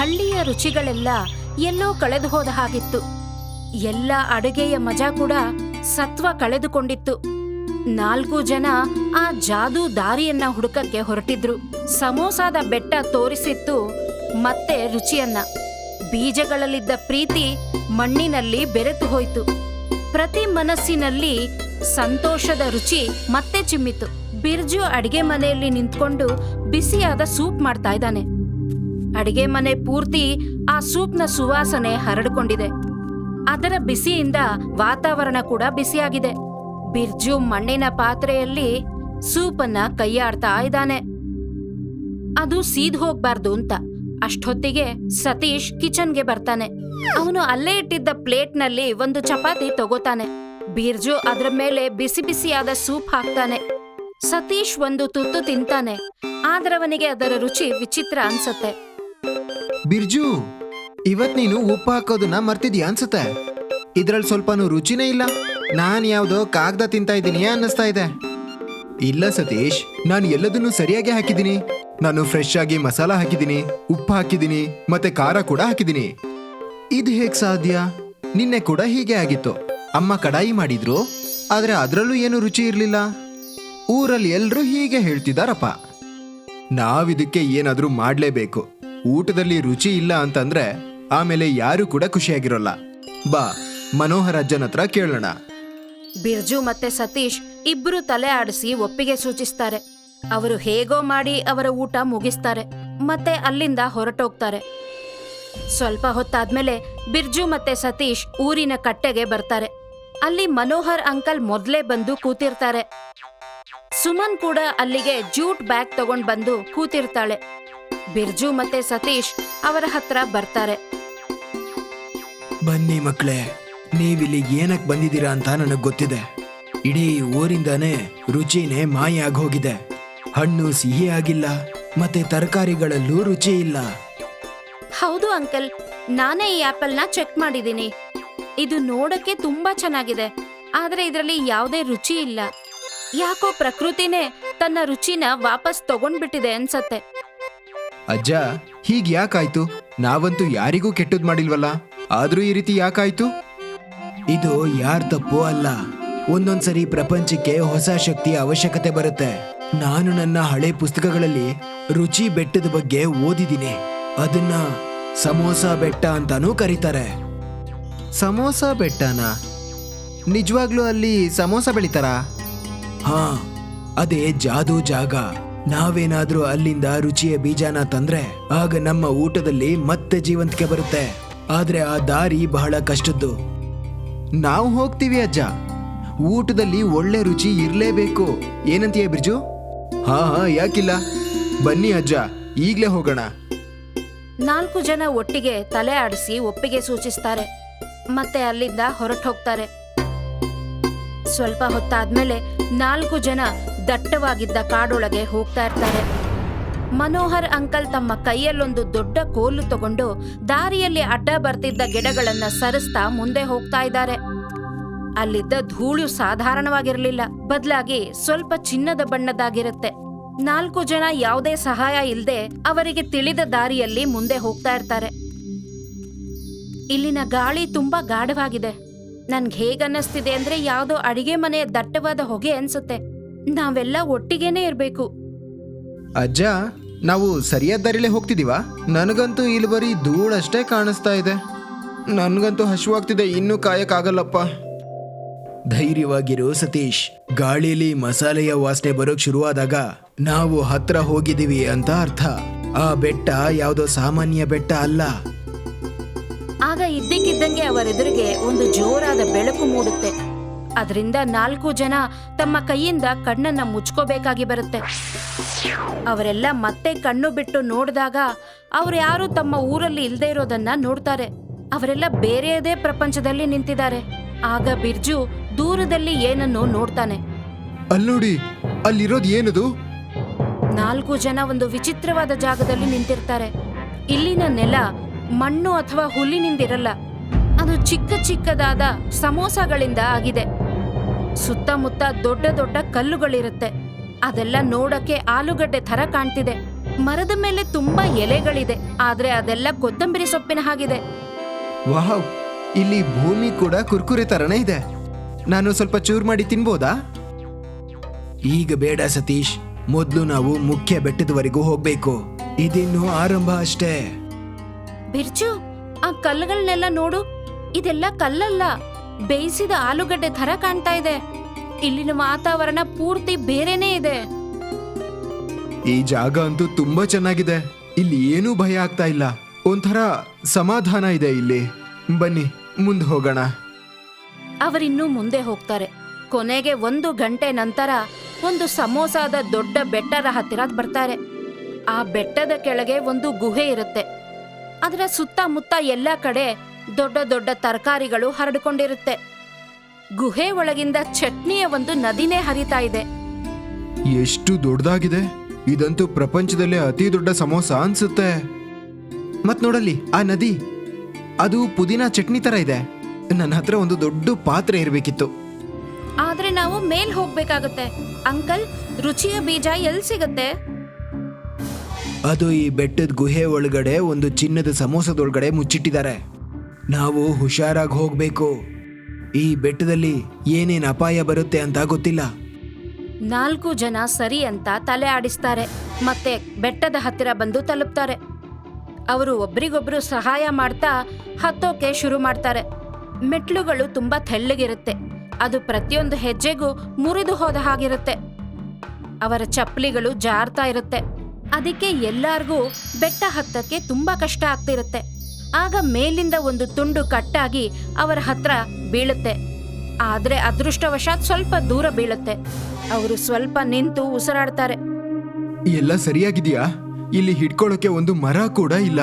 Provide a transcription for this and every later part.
ಹಳ್ಳಿಯ ರುಚಿಗಳೆಲ್ಲ ಎಲ್ಲೋ ಕಳೆದು ಹೋದ ಹಾಗಿತ್ತು. ಎಲ್ಲ ಅಡುಗೆಯ ಮಜಾ ಕೂಡ ಸತ್ವ ಕಳೆದುಕೊಂಡಿತ್ತು. 4 ಜನ ಆ ಜಾದೂ ದಾರಿಯನ್ನ ಹುಡುಕಕ್ಕೆ ಹೊರಟಿದ್ರು. ಸಮೋಸಾದ ಬೆಟ್ಟ ತೋರಿಸಿತ್ತು ಮತ್ತೆ ರುಚಿಯನ್ನ. ಬೀಜಗಳಲ್ಲಿದ್ದ ಪ್ರೀತಿ ಮಣ್ಣಿನಲ್ಲಿ ಬೆರೆತು ಹೋಯಿತು. ಪ್ರತಿ ಮನಸ್ಸಿನಲ್ಲಿ ಸಂತೋಷದ ರುಚಿ ಮತ್ತೆ ಚಿಮ್ಮಿತು. ಬಿರ್ಜು ಅಡಿಗೆ ಮನೆಯಲ್ಲಿ ನಿಂತ್ಕೊಂಡು ಬಿಸಿಯಾದ ಸೂಪ್ ಮಾಡ್ತಾ ಇದ್ದಾನೆ. ಅಡಿಗೆ ಮನೆ ಪೂರ್ತಿ ಆ ಸೂಪ್ನ ಸುವಾಸನೆ ಹರಡಿಕೊಂಡಿದೆ. ಅದರ ಬಿಸಿಯಿಂದ ವಾತಾವರಣ ಕೂಡ ಬಿಸಿಯಾಗಿದೆ. ಬಿರ್ಜು ಮಣ್ಣಿನ ಪಾತ್ರೆಯಲ್ಲಿ ಸೂಪನ್ನ ಕೈಯಾಡ್ತಾ ಇದ್ದಾನೆ. ಅದು ಸೀದ್ ಹೋಗ್ಬಾರ್ದು ಅಂತ. ಅಷ್ಟೊತ್ತಿಗೆ ಸತೀಶ್ ಕಿಚನ್ಗೆ ಬರ್ತಾನೆ. ಅವನು ಅಲ್ಲೇ ಇಟ್ಟಿದ್ದ ಪ್ಲೇಟ್ನಲ್ಲಿ ಒಂದು ಚಪಾತಿ ತಗೋತಾನೆ. ಬಿರ್ಜು ಅದರ ಮೇಲೆ ಬಿಸಿ ಬಿಸಿಯಾದ ಸೂಪ್ ಹಾಕ್ತಾನೆ. ಸತೀಶ್ ಒಂದು ತುತ್ತು ತಿಂತಾನೆ. ಆದ್ರವನಿಗೆ ಅದರ ರುಚಿ ವಿಚಿತ್ರ ಅನ್ಸತ್ತೆ. ಬಿರ್ಜು, ಇವತ್ ನೀನು ಉಪ್ಪು ಹಾಕೋದನ್ನ ಮರ್ತಿದ್ಯಾ ಅನ್ಸುತ್ತೆ. ಇದ್ರಲ್ಲಿ ಸ್ವಲ್ಪನೂ ರುಚಿನೇ ಇಲ್ಲ. ನಾನ್ ಯಾವ್ದೋ ಕಾಗ್ದ ತಿಂತಾ ಇದ್ದೀನಿ ಅನ್ನಿಸ್ತಾ ಇದೆ. ಇಲ್ಲ ಸತೀಶ್, ನಾನು ಎಲ್ಲದನ್ನೂ ಸರಿಯಾಗಿ ಹಾಕಿದ್ದೀನಿ. ನಾನು ಫ್ರೆಶ್ ಆಗಿ ಮಸಾಲ ಹಾಕಿದ್ದೀನಿ, ಉಪ್ಪು ಹಾಕಿದ್ದೀನಿ, ಮತ್ತೆ ಖಾರ ಕೂಡ ಹಾಕಿದ್ದೀನಿ. ಇದು ಹೇಗ್ ಸಾಧ್ಯ? ನಿನ್ನೆ ಕೂಡ ಹೀಗೆ ಆಗಿತ್ತು. ಅಮ್ಮ ಕಡಾಯಿ ಮಾಡಿದ್ರು, ಆದ್ರೆ ಅದ್ರಲ್ಲೂ ಏನು ರುಚಿ ಇರ್ಲಿಲ್ಲ. ಊರಲ್ಲಿ ಎಲ್ರೂ ಹೀಗೆ ಹೇಳ್ತಿದಾರಪ್ಪ. ನಾವಿದಕ್ಕೆ ಏನಾದ್ರೂ ಮಾಡ್ಲೇಬೇಕು. ಊಟದಲ್ಲಿ ರುಚಿ ಇಲ್ಲ ಅಂತಂದ್ರೆ ಆಮೇಲೆ ಯಾರು ಕೂಡ ಖುಷಿಯಾಗಿರೋಲ್ಲ. ಬಾ, ಮನೋಹರ್ ಅಜ್ಜನ ಹತ್ರ ಕೇಳೋಣ. ಬಿರ್ಜು ಮತ್ತೆ ಸತೀಶ್ ಇಬ್ರು ತಲೆ ಆಡಿಸಿ ಒಪ್ಪಿಗೆ ಸೂಚಿಸ್ತಾರೆ. ಅವರು ಹೇಗೋ ಮಾಡಿ ಅವರ ಊಟ ಮುಗಿಸ್ತಾರೆ ಮತ್ತೆ ಅಲ್ಲಿಂದ ಹೊರಟೋಗ್ತಾರೆ. ಸ್ವಲ್ಪ ಹೊತ್ತಾದ್ಮೇಲೆ ಬಿರ್ಜು ಮತ್ತೆ ಸತೀಶ್ ಊರಿನ ಕಟ್ಟೆಗೆ ಬರ್ತಾರೆ. ಅಲ್ಲಿ ಮನೋಹರ್ ಅಂಕಲ್ ಮೊದ್ಲೇ ಬಂದು ಕೂತಿರ್ತಾರೆ. ಸುಮನ್ ಕೂಡ ಅಲ್ಲಿಗೆ ಜೂಟ್ ಬ್ಯಾಗ್ ತಗೊಂಡ್ ಬಂದು ಕೂತಿರ್ತಾಳೆ. ಬಿರ್ಜು ಮತ್ತೆ ಸತೀಶ್ ಅವರ ಹತ್ರ ಬರ್ತಾರೆ. ಬನ್ನಿ ಮಕ್ಕಳೇ, ನೀವಿಲ್ಲಿ ಏನಕ್ಕೆ ಬಂದಿದ್ದೀರಾ ಅಂತ ನನಗೆ ಗೊತ್ತಿದೆ. ಇಡೀ ಊರಿಂದಾನೇ ರುಚಿನೇ ಮಾಯ ಆಗೋಗಿದೆ. ಹಣ್ಣು ಸಿಹಿ ಆಗಿಲ್ಲ, ಮತ್ತೆ ತರಕಾರಿಗಳಲ್ಲೂ ರುಚಿ ಇಲ್ಲ. ಹೌದು ಅಂಕಲ್, ನಾನೇ ಈ ಆಪಲ್ನ ಚೆಕ್ ಮಾಡಿದ್ದೀನಿ. ಇದು ನೋಡಕ್ಕೆ ತುಂಬಾ ಚೆನ್ನಾಗಿದೆ, ಆದ್ರೆ ಇದರಲ್ಲಿ ಯಾವುದೇ ರುಚಿ ಇಲ್ಲ. ಯಾಕೋ ಪ್ರಕೃತಿನೇ ತನ್ನ ರುಚಿನ ವಾಪಸ್ ತಗೊಂಡ್ಬಿಟ್ಟಿದೆ ಅನ್ಸತ್ತೆ. ಅಜ್ಜ, ಹೀಗ್ ಯಾಕಾಯ್ತು? ನಾವಂತೂ ಯಾರಿಗೂ ಕೆಟ್ಟದ್ ಮಾಡಿಲ್ವಲ್ಲ, ಆದ್ರೂ ಈ ರೀತಿ ಯಾಕಾಯ್ತು? ಇದು ಯಾರ ತಪ್ಪು ಅಲ್ಲ. ಒಂದೊಂದ್ಸರಿ ಪ್ರಪಂಚಕ್ಕೆ ಹೊಸ ಶಕ್ತಿಯ ಅವಶ್ಯಕತೆ ಬರುತ್ತೆ. ನಾನು ನನ್ನ ಹಳೆ ಪುಸ್ತಕಗಳಲ್ಲಿ ರುಚಿ ಬೆಟ್ಟದ ಬಗ್ಗೆ ಓದಿದ್ದೀನಿ. ಅದನ್ನ ಸಮೋಸ ಬೆಟ್ಟ ಅಂತಾನೂ ಕರೀತಾರೆ. ಸಮೋಸ ಬೆಟ್ಟನ? ನಿಜವಾಗ್ಲೂ ಅಲ್ಲಿ ಸಮೋಸ ಬೆಳಿತಾರ? ಹಾ, ಅದೇ ಜಾದೂ ಜಾಗ. ನಾವೇನಾದ್ರೂ ಅಲ್ಲಿಂದ ರುಚಿಯ ಬೀಜನ ತಂದ್ರೆ ಆಗ ನಮ್ಮ ಊಟದಲ್ಲಿ ಮತ್ತೆ ಜೀವಂತಿಕೆ ಬರುತ್ತೆ. ಆದ್ರೆ ಆ ದಾರಿ ಬಹಳ ಕಷ್ಟದ್ದು. ನಾವು ಹೋಗ್ತೀವಿ ಅಜ್ಜ. ಊಟದಲ್ಲಿ ಒಳ್ಳೆ ರುಚಿ ಇರ್ಲೇಬೇಕು. ಏನಂತೀಯ ಬಿರ್ಜು? ಹಾ, ಯಾಕಿಲ್ಲ, ಬನ್ನಿ ಅಜ್ಜ, ಈಗ್ಲೇ ಹೋಗೋಣ. 4 ಜನ ಒಟ್ಟಿಗೆ ತಲೆ ಆಡಿಸಿ ಒಪ್ಪಿಗೆ ಸೂಚಿಸ್ತಾರೆ ಮತ್ತೆ ಅಲ್ಲಿಂದ ಹೊರಟು ಹೋಗ್ತಾರೆ. ಸ್ವಲ್ಪ ಹೊತ್ತಾದ್ಮೇಲೆ 4 ಜನ ದಟ್ಟವಾಗಿದ್ದ ಕಾಡೊಳಗೆ ಹೋಗ್ತಾ ಇರ್ತಾರೆ. ಮನೋಹರ್ ಅಂಕಲ್ ತಮ್ಮ ಕೈಯಲ್ಲೊಂದು ದೊಡ್ಡ ಕೋಲು ತಗೊಂಡು ದಾರಿಯಲ್ಲಿ ಅಡ್ಡ ಬರ್ತಿದ್ದ ಗಿಡಗಳನ್ನ ಸರಿಸ್ತಾ ಮುಂದೆ ಹೋಗ್ತಾ ಇದ್ದಾರೆ. ಅಲ್ಲಿದ್ದ ಧೂಳು ಸಾಧಾರಣವಾಗಿರ್ಲಿಲ್ಲ, ಬದಲಾಗಿ ಸ್ವಲ್ಪ ಚಿನ್ನದ ಬಣ್ಣದಾಗಿರುತ್ತೆ. 4 ಜನ ಯಾವುದೇ ಸಹಾಯ ಇಲ್ಲದೆ ಅವರಿಗೆ ತಿಳಿದ ದಾರಿಯಲ್ಲಿ ಮುಂದೆ ಹೋಗ್ತಾ ಇರ್ತಾರೆ. ಇಲ್ಲಿನ ಗಾಳಿ ತುಂಬಾ ಗಾಢವಾಗಿದೆ. ನನ್ಗೆ ಹೇಗನ್ನಿಸ್ತಿದೆ ಅಂದ್ರೆ ಯಾವುದೋ ಅಡಿಗೆ ಮನೆಯ ದಟ್ಟವಾದ ಹೊಗೆ ಅನ್ಸುತ್ತೆ. ನಾವೆಲ್ಲ ಒಟ್ಟಿಗೆನೇ ಇರ್ಬೇಕು. ಅಜ್ಜ, ನಾವು ಸರಿಯಾದ ದಾರಿಲೇ ಹೋಗ್ತಿದೀವಾ? ನನಗಂತೂ ಇಲ್ಲಿ ಬರೀ ಧೂಳಷ್ಟೇ ಕಾಣಿಸ್ತಾ ಇದೆ. ನನ್ಗಂತೂ ಹಸಿವಾಗ್ತಿದೆ, ಇನ್ನೂ ಕಾಯಕ್ಕಾಗಲ್ಲಪ್ಪ. ಧೈರ್ಯವಾಗಿರು ಸತೀಶ್. ಗಾಳಿಲಿ ಮಸಾಲೆಯ ವಾಸನೆ ಬರೋಕ್ ಶುರುವಾದಾಗ ನಾವು ಹತ್ರ ಹೋಗಿದೀವಿ ಅಂತ ಅರ್ಥ. ಆ ಬೆಟ್ಟ ಯಾವುದೋ ಸಾಮಾನ್ಯ ಬೆಟ್ಟ ಅಲ್ಲ. ಆಗ ಇದ್ದಕ್ಕಿದ್ದಂಗೆ ಅವರೆದುರಿಗೆ ಒಂದು ಜೋರಾದ ಬೆಳಕು ಮೂಡುತ್ತೆ. ಅದರಿಂದ 4 ಜನ ತಮ್ಮ ಕೈಯಿಂದ ಕಣ್ಣನ್ನ ಮುಚ್ಕೋಬೇಕಾಗಿ ಬರುತ್ತೆ. ಅವರೆಲ್ಲ ಮತ್ತೆ ಕಣ್ಣು ಬಿಟ್ಟು ನೋಡಿದಾಗ ಅವ್ರು ಯಾರು ತಮ್ಮ ಊರಲ್ಲಿ ಇಲ್ದೇ ಇರೋದನ್ನ ನೋಡ್ತಾರೆ. ಅವರೆಲ್ಲ ಬೇರೆಯದೇ ಪ್ರಪಂಚದಲ್ಲಿ ನಿಂತಿದ್ದಾರೆ. ಆಗ ಬಿರ್ಜು ದೂರದಲ್ಲಿ ಏನನ್ನು ನೋಡ್ತಾನೆ. ಅಲ್ನೋಡಿ, ಅಲ್ಲಿರೋದು ಏನದು? 4 ಜನ ಒಂದು ವಿಚಿತ್ರವಾದ ಜಾಗದಲ್ಲಿ ನಿಂತಿರ್ತಾರೆ. ಇಲ್ಲಿನ ನೆಲ ಮಣ್ಣು ಅಥವಾ ಹುಲ್ಲಿನಿಂದಿರಲ್ಲ, ಅದು ಚಿಕ್ಕ ಚಿಕ್ಕದಾದ ಸಮೋಸಗಳಿಂದ ಆಗಿದೆ. ಸುತ್ತಮುತ್ತ ದೊಡ್ಡ ದೊಡ್ಡ ಕಲ್ಲುಗಳಿರುತ್ತೆ. ಅದೆಲ್ಲ ನೋಡಕ್ಕೆ ಆಲೂಗಡ್ಡೆ ಥರ ಕಾಣ್ತಿದೆ. ಮರದ ಮೇಲೆ ತುಂಬಾ ಎಲೆಗಳಿದೆ, ಆದ್ರೆ ಅದೆಲ್ಲ ಕೊತ್ತಂಬರಿ ಸೊಪ್ಪಿನ ಹಾಗಿದೆ. ವಾವ್, ಇಲ್ಲಿ ಭೂಮಿ ಕೂಡ ಕುರ್ಕುರೆ ತರನೇ ಇದೆ. ನಾನು ಸ್ವಲ್ಪ ಚೂರು ಮಾಡಿ ತಿನ್ಬೋದಾ? ಈಗ ಬೇಡ ಸತೀಶ್, ಮೊದಲು ನಾವು ಮುಖ್ಯ ಬೆಟ್ಟದವರೆಗೂ ಹೋಗ್ಬೇಕು. ಇದಿನ್ನು ಆರಂಭ ಅಷ್ಟೇ. ಬಿರ್ಜು, ಆ ಕಲ್ಲುಗಳನ್ನೆಲ್ಲ ನೋಡು. ಇದೆಲ್ಲ ಕಲ್ಲಲ್ಲ, ಬೇಯಿಸಿದ ಆಲೂಗಡ್ಡೆ ತರ ಕಾಣ್ತಾ ಇದೆ. ಇಲ್ಲಿನ ವಾತಾವರಣ ಪೂರ್ತಿ ಬೇರೆನೇ ಇದೆ. ಈ ಜಾಗ ಅಂತೂ ತುಂಬಾ ಚೆನ್ನಾಗಿದೆ. ಇಲ್ಲಿ ಏನೂ ಭಯ ಆಗ್ತಾ ಇಲ್ಲ, ಒಂಥರ ಸಮಾಧಾನ ಇದೆ ಇಲ್ಲಿ. ಬನ್ನಿ ಮುಂದೆ ಹೋಗೋಣ. ಅವರಿನ್ನೂ ಮುಂದೆ ಹೋಗ್ತಾರೆ. ಕೊನೆಗೆ 1 ಗಂಟೆ ನಂತರ ಒಂದು ಸಮೋಸಾದ ದೊಡ್ಡ ಬೆಟ್ಟದ ಹತ್ತಿರ ಬರ್ತಾರೆ. ಆ ಬೆಟ್ಟದ ಕೆಳಗೆ ಒಂದು ಗುಹೆ ಇರುತ್ತೆ. ಅದರ ಸುತ್ತಮುತ್ತ ಎಲ್ಲ ಕಡೆ ದೊಡ್ಡ ದೊಡ್ಡ ತರಕಾರಿಗಳು ಹರಡಿಕೊಂಡಿರುತ್ತೆ. ಗುಹೆ ಒಳಗಿಂದ ಚಟ್ನಿಯ ಒಂದು ನದಿನೇ ಹರಿತಾ ಇದೆ. ಎಷ್ಟು ದೊಡ್ಡದಾಗಿದೆ! ಇದಂತೂ ಪ್ರಪಂಚದಲ್ಲೇ ಅತಿ ದೊಡ್ಡ ಸಮೋಸ ಅನ್ಸುತ್ತೆ. ಮತ್ ನೋಡಲ್ಲಿ ಆ ನದಿ, ಅದು ಪುದೀನಾ ಚಟ್ನಿ ತರ ಇದೆ. ನನ್ನ ಹತ್ರ ಒಂದು ದೊಡ್ಡ ಪಾತ್ರೆ ಇರ್ಬೇಕಿತ್ತು. ಆದ್ರೆ ನಾವು ಮೇಲ್ ಹೋಗ್ಬೇಕಾಗತ್ತೆ. ಅಂಕಲ್, ರುಚಿಯ ಬೀಜ ಎಲ್ಲಿ ಸಿಗತ್ತೆ? ಅದು ಈ ಬೆಟ್ಟದ ಗುಹೆ ಒಳಗಡೆ ಒಂದು ಚಿನ್ನದ ಸಮೋಸದೊಳಗಡೆ ಮುಚ್ಚಿಟ್ಟಿದ್ದಾರೆ. ನಾವು ಹುಷಾರಾಗಿ ಹೋಗ್ಬೇಕು. ಈ ಬೆಟ್ಟದಲ್ಲಿ ಏನೇನ್ ಅಪಾಯ ಬರುತ್ತೆ ಅಂತ ಗೊತ್ತಿಲ್ಲ. 4 ಜನ ಸರಿ ಅಂತ ತಲೆ ಆಡಿಸ್ತಾರೆ, ಮತ್ತೆ ಬೆಟ್ಟದ ಹತ್ತಿರ ಬಂದು ತಲುಪ್ತಾರೆ. ಅವರು ಒಬ್ರಿಗೊಬ್ರು ಸಹಾಯ ಮಾಡ್ತಾ ಹತ್ತೋಕೆ ಶುರು ಮಾಡ್ತಾರೆ. ಮೆಟ್ಲುಗಳು ತುಂಬಾ ತೆಳ್ಳಗಿರುತ್ತೆ. ಅದು ಪ್ರತಿಯೊಂದು ಹೆಜ್ಜೆಗೂ ಮುರಿದು ಹೋದ ಹಾಗಿರುತ್ತೆ. ಅವರ ಚಪ್ಪಲಿಗಳು ಜಾರ್ತಾ ಇರುತ್ತೆ. ಅದಕ್ಕೆ ಎಲ್ಲಾರ್ಗೂ ಬೆಟ್ಟ ಹತ್ತಕ್ಕೆ ತುಂಬಾ ಕಷ್ಟ ಆಗ್ತಿರುತ್ತೆ. ಆಗ ಮೇಲಿಂದ ಒಂದು ತುಂಡು ಕಟ್ಟಾಗಿ ಅವರ ಹತ್ರ ಬೀಳುತ್ತೆ. ಆದ್ರೆ ಅದೃಷ್ಟವಶಾತ್ ಸ್ವಲ್ಪ ದೂರ ಬೀಳುತ್ತೆ. ಅವರು ಸ್ವಲ್ಪ ನಿಂತು ಉಸಿರಾಡ್ತಾರೆ. ಎಲ್ಲ ಸರಿಯಾಗಿದೆಯಾ? ಇಲ್ಲಿ ಹಿಡ್ಕೊಳ್ಳೋಕೆ ಒಂದು ಮರ ಕೂಡ ಇಲ್ಲ.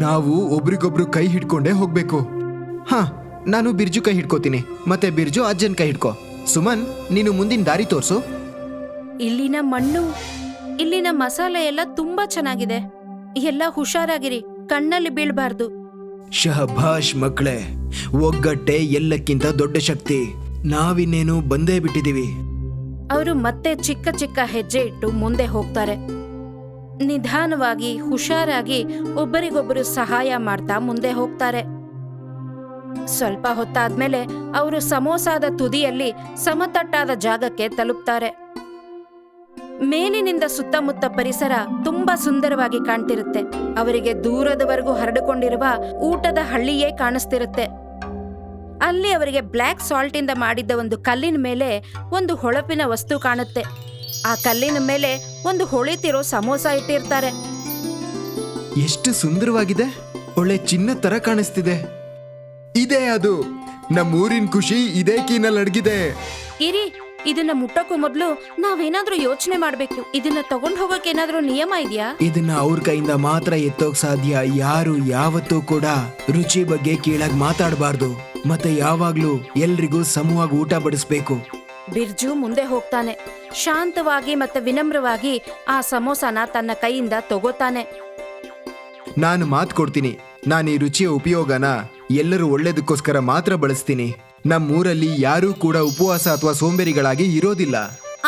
ನಾವು ಒಬ್ರಿಗೊಬ್ರು ಕೈ ಹಿಡ್ಕೊಂಡೇ ಹೋಗ್ಬೇಕು. ಹಾ, ನಾನು ಬಿರ್ಜು ಕೈ ಹಿಡ್ಕೋತೀನಿ, ಮತ್ತೆ ಬಿರ್ಜು ಅಜ್ಜನ್ ಕೈ ಹಿಡ್ಕೋ. ಸುಮನ್, ನೀನು ಮುಂದಿನ ದಾರಿ ತೋರ್ಸು. ಇಲ್ಲಿನ ಮಣ್ಣು, ಇಲ್ಲಿನ ಮಸಾಲೆ ಎಲ್ಲ ತುಂಬಾ ಚೆನ್ನಾಗಿದೆ. ಎಲ್ಲ ಹುಷಾರಾಗಿರಿ, ಕಣ್ಣಲ್ಲಿ ಬೀಳ್ಬಾರ್ದು. ಶಹಬಾಷ್ ಮಕ್ಕಳೇ, ಒಗ್ಗಟ್ಟೆ ಎಲ್ಲಕ್ಕಿಂತ ದೊಡ್ಡ ಶಕ್ತಿ. ನಾವಿನ್ನೇನು ಬಂದೇ ಬಿಟ್ಟಿದೀವಿ. ಅವರು ಮತ್ತೆ ಚಿಕ್ಕ ಚಿಕ್ಕ ಹೆಜ್ಜೆ ಇಟ್ಟು ಮುಂದೆ ಹೋಗ್ತಾರೆ. ನಿಧಾನವಾಗಿ, ಹುಷಾರಾಗಿ ಒಬ್ಬರಿಗೊಬ್ಬರು ಸಹಾಯ ಮಾಡ್ತಾ ಮುಂದೆ ಹೋಗ್ತಾರೆ. ಸ್ವಲ್ಪ ಹೊತ್ತಾದ್ಮೇಲೆ ಅವರು ಸಮೋಸಾದ ತುದಿಯಲ್ಲಿ ಸಮತಟ್ಟಾದ ಜಾಗಕ್ಕೆ ತಲುಪ್ತಾರೆ. ಮೇಲಿನಿಂದ ಸುತ್ತಮುತ್ತ ಪರಿಸರ ತುಂಬಾ ಸುಂದರವಾಗಿ ಕಾಣ್ತಿರುತ್ತೆ. ಅವರಿಗೆ ದೂರದವರೆಗೂ ಹರಡಿಕೊಂಡಿರುವ ಊಟದ ಹಳ್ಳಿಯೇ ಕಾಣಿಸ್ತಿರುತ್ತೆ. ಅಲ್ಲಿ ಅವರಿಗೆ ಬ್ಲ್ಯಾಕ್ ಸಾಲ್ಟ್ ಇಂದ ಮಾಡಿದ್ದ ಒಂದು ಕಲ್ಲಿನ ಮೇಲೆ ಒಂದು ಹೊಳಪಿನ ವಸ್ತು ಕಾಣುತ್ತೆ. ಆ ಕಲ್ಲಿನ ಮೇಲೆ ಒಂದು ಹೊಳಿತಿರೋ ಸಮೋಸ ಇಟ್ಟಿರ್ತಾರೆ. ಎಷ್ಟು ಸುಂದರವಾಗಿದೆ! ಒಳ್ಳೆ ಚಿನ್ನ ತರ ಕಾಣಿಸ್ತಿದೆ. ಇದೇ ಅದು ನಮ್ಮೂರಿನ ಖುಷಿ ಇದೇ ಕೀನಲ್ಲಿ ಅಡಗಿದೆ. ಇರಿ, ಇದನ್ನ ಮುಟ್ಟಕ್ಕೂ ಮೊದ್ಲು ನಾವೇನಾದ್ರೂ ಯೋಚನೆ ಮಾಡ್ಬೇಕು. ಇದನ್ನ ತಗೊಂಡ್ ಹೋಗಕ್ ಏನಾದ್ರೂ ನಿಯಮ ಇದೆಯಾ? ಇದನ್ನ ಅವ್ರ ಕೈಯಿಂದ ಮಾತ್ರ ಎತ್ತೋಕ್ ಸಾಧ್ಯ. ಯಾರು ಯಾವತ್ತೂ ಕೂಡ ರುಚಿ ಬಗ್ಗೆ ಕೀಳಾಗಿ ಮಾತಾಡಬಾರ್ದು, ಮತ್ತೆ ಯಾವಾಗ್ಲೂ ಎಲ್ರಿಗೂ ಸಮವಾಗಿ ಊಟ ಬಡಿಸ್ಬೇಕು. ಬಿರ್ಜು ಮುಂದೆ ಹೋಗ್ತಾನೆ. ಶಾಂತವಾಗಿ ಮತ್ತೆ ವಿನಮ್ರವಾಗಿ ಆ ಸಮೋಸನ ತನ್ನ ಕೈಯಿಂದ ತಗೋತಾನೆ. ನಾನು ಮಾತು ಕೊಡ್ತೀನಿ, ನಾನು ಈ ರುಚಿಯ ಉಪಯೋಗನ ಎಲ್ಲರೂ ಒಳ್ಳೇದಕ್ಕೋಸ್ಕರ ಮಾತ್ರ ಬಳಸ್ತೀನಿ. ನಮ್ಮೂರಲ್ಲಿ ಯಾರೂ ಕೂಡ ಉಪವಾಸ ಅಥವಾ ಸೋಂಬೇರಿಗಳಾಗಿ ಇರೋದಿಲ್ಲ.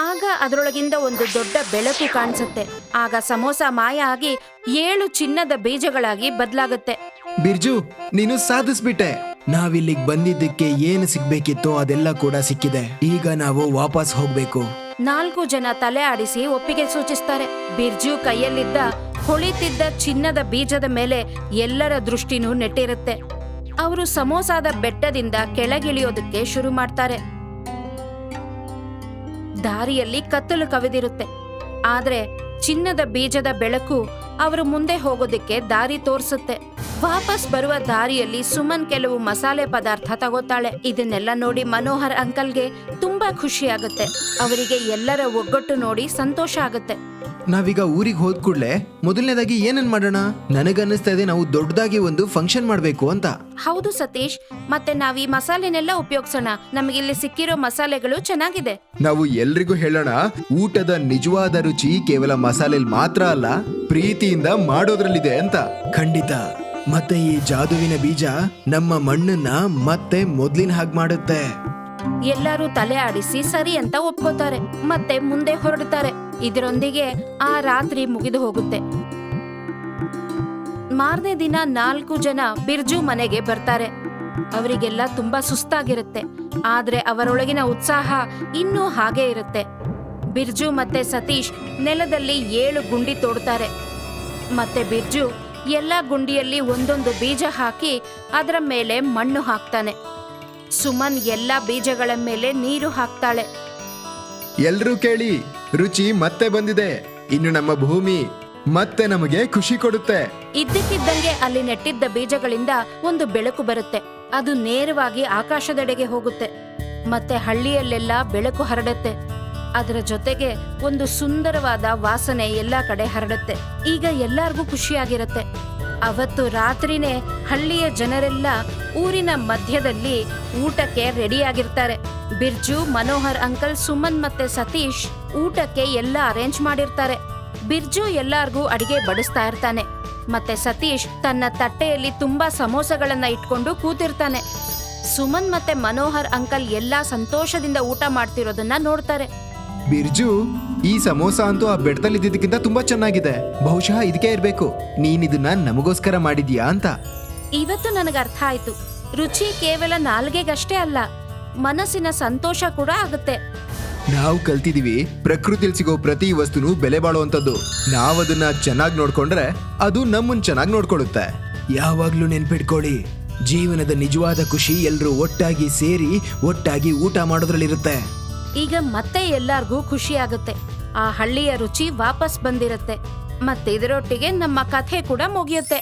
ಆಗ ಅದರೊಳಗಿಂದ ಒಂದು ದೊಡ್ಡ ಬೆಳಕು ಕಾಣಿಸುತ್ತೆ. ಆಗ ಸಮೋಸ ಮಾಯ ಆಗಿ 7 ಚಿನ್ನದ ಬೀಜಗಳಾಗಿ ಬದಲಾಗುತ್ತೆ. ಬಿರ್ಜು, ನೀನು ಸಾಧಿಸ್ಬಿಟ್ಟೆ. ನಾವಿಲ್ಲಿಗೆ ಬಂದಿದ್ದಕ್ಕೆ ಏನು ಸಿಗ್ಬೇಕಿತ್ತೋ ಅದೆಲ್ಲ ಕೂಡ ಸಿಕ್ಕಿದೆ. ಈಗ ನಾವು ವಾಪಸ್ ಹೋಗ್ಬೇಕು. 4 ಜನ ತಲೆ ಆಡಿಸಿ ಒಪ್ಪಿಗೆ ಸೂಚಿಸ್ತಾರೆ. ಬಿರ್ಜು ಕೈಯಲ್ಲಿದ್ದ ಹೊಳಿತಿದ್ದ ಚಿನ್ನದ ಬೀಜದ ಮೇಲೆ ಎಲ್ಲರ ದೃಷ್ಟಿನೂ ನೆಟ್ಟಿರುತ್ತೆ. ಅವರು ಸಮೋಸಾದ ಬೆಟ್ಟದಿಂದ ಕೆಳಗಿಳಿಯೋದಕ್ಕೆ ಶುರು ಮಾಡ್ತಾರೆ. ದಾರಿಯಲ್ಲಿ ಕತ್ತಲು ಕವಿದಿರುತ್ತೆ. ಆದ್ರೆ ಚಿನ್ನದ ಬೀಜದ ಬೆಳಕು ಅವರು ಮುಂದೆ ಹೋಗೋದಕ್ಕೆ ದಾರಿ ತೋರಿಸುತ್ತೆ. ವಾಪಸ್ ಬರುವ ದಾರಿಯಲ್ಲಿ ಸುಮನ್ ಕೆಲವು ಮಸಾಲೆ ಪದಾರ್ಥ ತಗೋತಾಳೆ. ಇದನ್ನೆಲ್ಲ ನೋಡಿ ಮನೋಹರ್ ಅಂಕಲ್ಗೆ ತುಂಬಾ ಖುಷಿ ಆಗುತ್ತೆ. ಅವರಿಗೆ ಎಲ್ಲರ ಒಗ್ಗಟ್ಟು ನೋಡಿ ಸಂತೋಷ ಆಗುತ್ತೆ. ನಾವೀಗ ಊರಿಗೆ ಹೋದ್ ಕೂಡ್ಲೆ ಮೊದಲನೇದಾಗಿ ಏನನ್ ಮಾಡೋಣ? ನನಗನ್ನಿಸ್ತಾ ಇದೆ ನಾವು ದೊಡ್ಡದಾಗಿ ಒಂದು ಫಂಕ್ಷನ್ ಮಾಡ್ಬೇಕು ಅಂತ. ಹೌದು ಸತೀಶ್, ಮತ್ತೆ ನಾವ್ ಈ ಮಸಾಲೆನೆಲ್ಲ ಉಪಯೋಗಿಸೋಣ. ನಮಗಿಲ್ಲಿ ಸಿಕ್ಕಿರೋ ಮಸಾಲೆಗಳು ಚೆನ್ನಾಗಿದೆ. ನಾವು ಎಲ್ರಿಗೂ ಹೇಳೋಣ, ಊಟದ ನಿಜವಾದ ರುಚಿ ಕೇವಲ ಮಸಾಲೆಲ್ ಮಾತ್ರ ಅಲ್ಲ, ಪ್ರೀತಿಯಿಂದ ಮಾಡೋದ್ರಲ್ಲಿದೆ ಅಂತ. ಖಂಡಿತ. ಮತ್ತೆ ಈ ಜಾದುವಿನ ಬೀಜ ನಮ್ಮ ಮಣ್ಣನ್ನ ಮತ್ತೆ ಮೊದ್ಲಿನ ಹಾಗೆ ಮಾಡುತ್ತೆ. ಎಲ್ಲರೂ ತಲೆ ಆಡಿಸಿ ಸರಿ ಅಂತ ಒಪ್ಕೋತಾರೆ ಮತ್ತೆ ಮುಂದೆ ಹೊರಡ್ತಾರೆ. ಇದರೊಂದಿಗೆ ಆ ರಾತ್ರಿ ಮುಗಿದು ಹೋಗುತ್ತೆ. ಮಾರನೇ ದಿನ 4 ಜನ ಬಿರ್ಜು ಮನೆಗೆ ಬರ್ತಾರೆ. ಅವರಿಗೆಲ್ಲ ತುಂಬಾ ಸುಸ್ತಾಗಿರುತ್ತೆ, ಆದ್ರೆ ಅವರೊಳಗಿನ ಉತ್ಸಾಹ ಇನ್ನೂ ಹಾಗೆ ಇರುತ್ತೆ. ಬಿರ್ಜು ಮತ್ತೆ ಸತೀಶ್ ನೆಲದಲ್ಲಿ 7 ಗುಂಡಿ ತೋಡ್ತಾರೆ. ಮತ್ತೆ ಬಿರ್ಜು ಎಲ್ಲ ಗುಂಡಿಯಲ್ಲಿ ಒಂದೊಂದು ಬೀಜ ಹಾಕಿ ಅದರ ಮೇಲೆ ಮಣ್ಣು ಹಾಕ್ತಾನೆ. ಸುಮನ್ ಎಲ್ಲ ಬೀಜಗಳ ಮೇಲೆ ನೀರು ಹಾಕ್ತಾಳೆ. ಎಲ್ರೂ ಕೇಳಿ, ರುಚಿ ಮತ್ತೆ ಬಂದಿದೆ. ಇನ್ನು ನಮ್ಮ ಭೂಮಿ ಮತ್ತೆ ನಮಗೆ ಖುಷಿ ಕೊಡುತ್ತೆ. ಇದ್ದಕ್ಕಿದ್ದಂಗೆ ಅಲ್ಲಿ ನೆಟ್ಟಿದ್ದ ಬೀಜಗಳಿಂದ ಒಂದು ಬೆಳಕು ಬರುತ್ತೆ. ಅದು ನೇರವಾಗಿ ಆಕಾಶದೆಡೆಗೆ ಹೋಗುತ್ತೆ. ಮತ್ತೆ ಹಳ್ಳಿಯಲ್ಲೆಲ್ಲ ಬೆಳಕು ಹರಡುತ್ತೆ. ಅದರ ಜೊತೆಗೆ ಒಂದು ಸುಂದರವಾದ ವಾಸನೆ ಎಲ್ಲಾ ಕಡೆ ಹರಡುತ್ತೆ. ಈಗ ಎಲ್ಲಾರ್ಗೂ ಖುಷಿಯಾಗಿರುತ್ತೆ. ಅವತ್ತು ರಾತ್ರಿನೇ ಹಳ್ಳಿಯ ಜನರೆಲ್ಲ ಊರಿನ ಮಧ್ಯದಲ್ಲಿ ಊಟಕ್ಕೆ ರೆಡಿಯಾಗಿರ್ತಾರೆ. ಬಿರ್ಜು, ಮನೋಹರ್ ಅಂಕಲ್, ಸುಮನ್ ಮತ್ತೆ ಸತೀಶ್ ಊಟಕ್ಕೆ ಎಲ್ಲ ಅರೇಂಜ್ ಮಾಡಿರ್ತಾರೆ. ಬಿರ್ಜು ಎಲ್ಲಾರ್ಗೂ ಅಡಿಗೆ ಬಡಿಸ್ತಾ ಇರ್ತಾನೆ. ಮತ್ತೆ ಸತೀಶ್ ತನ್ನ ತಟ್ಟೆಯಲ್ಲಿ ತುಂಬಾ ಸಮೋಸಗಳನ್ನ ಇಟ್ಕೊಂಡು ಕೂತಿರ್ತಾನೆ. ಸುಮನ್ ಮತ್ತೆ ಮನೋಹರ್ ಅಂಕಲ್ ಎಲ್ಲಾ ಸಂತೋಷದಿಂದ ಊಟ ಮಾಡ್ತಿರೋದನ್ನ ನೋಡ್ತಾರೆ. ಬಿರ್ಜು, ಈ ಸಮೋಸ ಅಂತೂ ಆ ಬೆಟ್ಟದಲ್ಲಿ ಇದ್ದಿದ್ದಕ್ಕಿಂತ ತುಂಬಾ ಚೆನ್ನಾಗಿದೆ. ಬಹುಶಃ ಇದಕ್ಕೆ ಇರ್ಬೇಕು. ನೀನಿದನ್ನ ನಮಗೋಸ್ಕರ ಮಾಡಿದ್ಯಾ ಅಂತ. ಇವತ್ತು ನನಗೆ ಅರ್ಥ ಆಯ್ತು, ರುಚಿ ಕೇವಲ ನಾಲ್ಗೆಗಷ್ಟೇ ಅಲ್ಲ, ಮನಸ್ಸಿನ ಸಂತೋಷ ಕೂಡ ಆಗುತ್ತೆ. ನಾವು ಕಲ್ತಿದೀವಿ, ಪ್ರಕೃತಿಯಲ್ಲಿ ಸಿಗೋ ಪ್ರತಿ ವಸ್ತುನು ಬೆಲೆ ಬಾಳುವಂಥದ್ದು. ನಾವದನ್ನ ಚೆನ್ನಾಗಿ ನೋಡ್ಕೊಂಡ್ರೆ ಅದು ನಮ್ಮನ್ನ ಚೆನ್ನಾಗಿ ನೋಡ್ಕೊಳ್ಳುತ್ತೆ. ಯಾವಾಗ್ಲೂ ನೆನ್ಪಿಟ್ಕೊಳ್ಳಿ, ಜೀವನದ ನಿಜವಾದ ಖುಷಿ ಎಲ್ರೂ ಒಟ್ಟಾಗಿ ಸೇರಿ ಒಟ್ಟಾಗಿ ಊಟ ಮಾಡೋದ್ರಲ್ಲಿರುತ್ತೆ. ಈಗ ಮತ್ತೆ ಎಲ್ಲಾರ್ಗೂ ಖುಷಿ ಆಗುತ್ತೆ. ಆ ಹಳ್ಳಿಯ ರುಚಿ ವಾಪಸ್ ಬಂದಿರುತ್ತೆ. ಮತ್ತೆ ಇದರೊಟ್ಟಿಗೆ ನಮ್ಮ ಕಥೆ ಕೂಡ ಮುಗಿಯುತ್ತೆ.